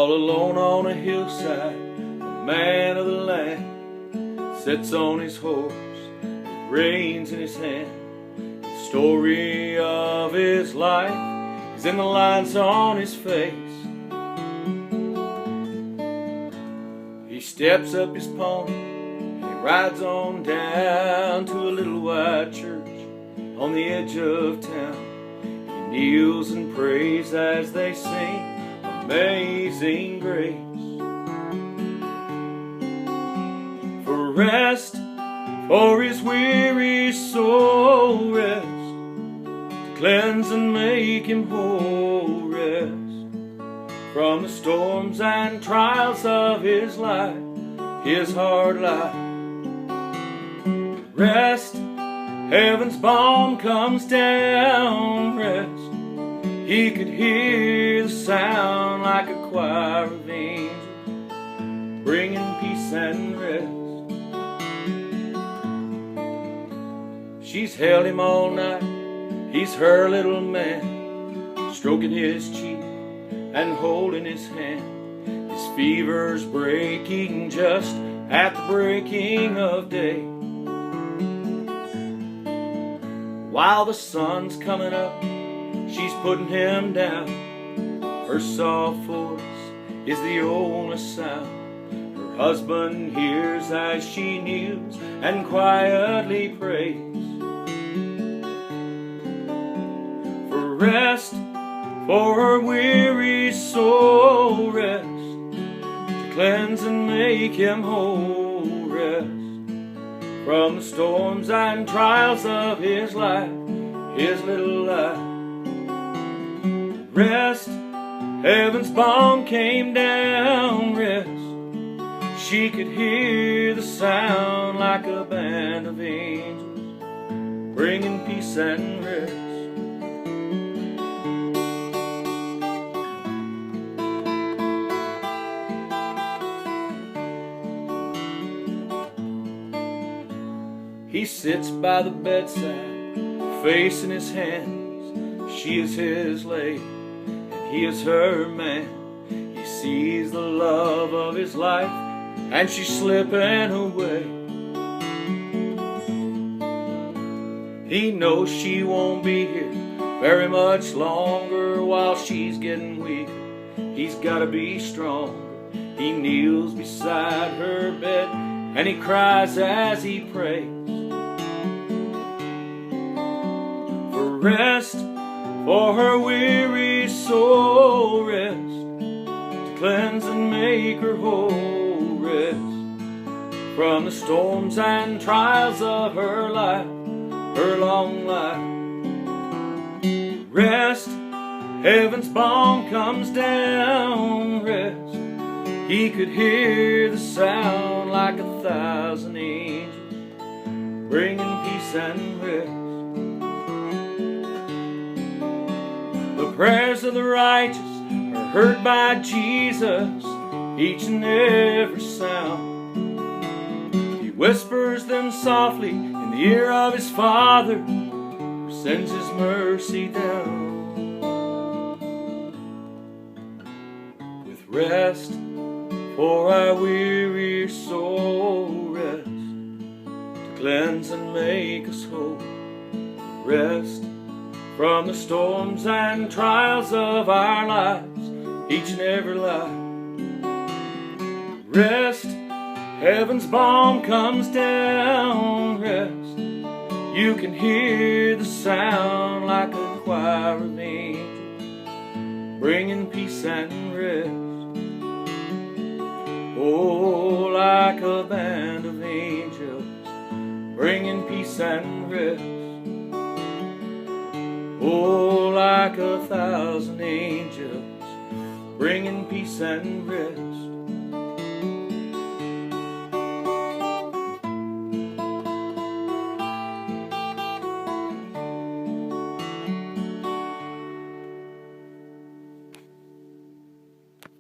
All alone on a hillside, a man of the land sits on his horse with reins in his hand. The story of his life is in the lines on his face. He steps up his pony and he rides on down to a little white church on the edge of town. He kneels and prays as they sing Amazing Grace. For rest, for his weary soul rest, to cleanse and make him whole. Rest from the storms and trials of his life, his hard life. Rest, heaven's balm comes down. Rest, he could hear the sound like a choir of angels, bringing peace and rest. She's held him all night, he's her little man, stroking his cheek and holding his hand. His fever's breaking just at the breaking of day. While the sun's coming up, she's putting him down. Her soft voice is the only sound her husband hears as she kneels and quietly prays. For rest, for her weary soul rest, to cleanse and make him whole. Rest from the storms and trials of his life, his little life. Rest, heaven's balm came down. Rest, she could hear the sound like a band of angels, bringing peace and rest. He sits by the bedside, face in his hands. She is his lady, and he is her man. He sees the love of his life, and she's slipping away. He knows she won't be here very much longer while she's getting weaker. He's gotta be stronger. He kneels beside her bed, and he cries as he prays. Rest, for her weary soul rest, to cleanse and make her whole. Rest from the storms and trials of her life, her long life. Rest, heaven's balm comes down. Rest, he could hear the sound like 1,000 angels, bringing peace and rest. The prayers of the righteous are heard by Jesus, each and every sound. He whispers them softly in the ear of his Father, who sends his mercy down. With rest, for our weary soul rest, to cleanse and make us whole. Rest from the storms and trials of our lives, each and every life. Rest, heaven's balm comes down. Rest, you can hear the sound like a choir of angels, bringing peace and rest. Oh, like a band of angels, bringing peace and rest. Oh, like 1,000 angels, bringing peace and rest.